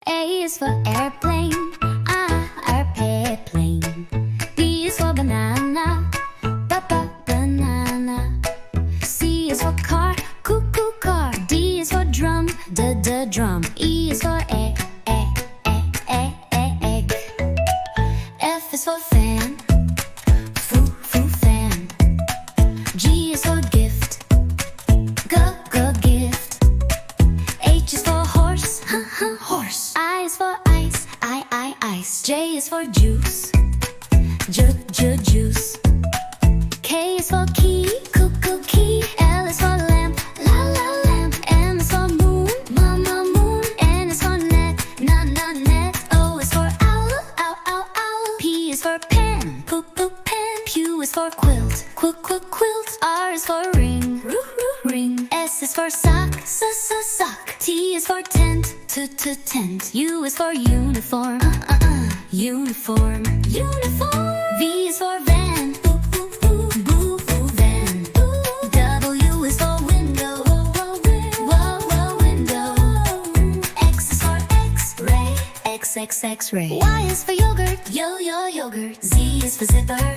A is for airplane, airplane. B is for banana, banana. C is for car, cuckoo car. D is for drum, drum. E is for egg. F is for fan, fan. G is for gift, gift. H is for horse, horse. I is for ice, ice. J is for juice, juice. K is for key, key. L is for lamp, lamp. M is for moon, moon. N is for net, net. O is for owl, owl. P is for pen, pen. Q is for quilt, quilt. R is for ring, ring. S is for sock, sock. T is for tent, tent. U is for uniform, uniform. V is for van, van. W is for window, window. X is for X-ray, X-ray. Y is for yogurt, yogurt. Z is for zipper,